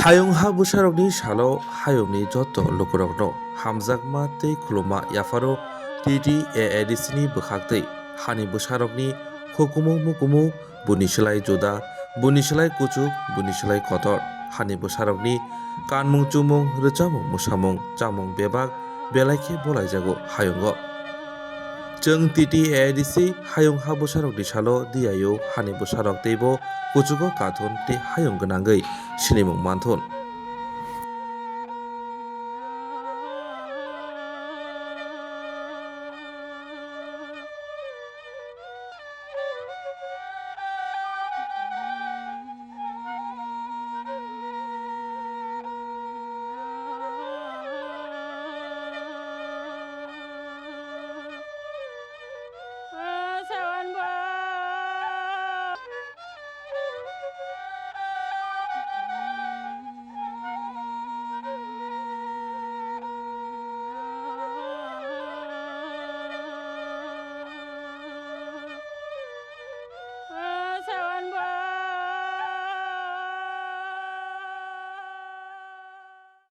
Hayung ha busarokni salo hayungni joto lukurokno hamjakma tei khuluma yapharo TTAADC ni bwkhak hani busarokni hukumu mukumu buni slai juda buni slai kuchuk buni slai kotor hani busarokni kanmung chumung rwchamung musamung chamung bebak belai khe bolaijago hayungo. Jeung TTAADC hayung ha busarokni salo diayo hani busarok teibo kuchugo kathun tei hayung gwnangwi sinimung manthun.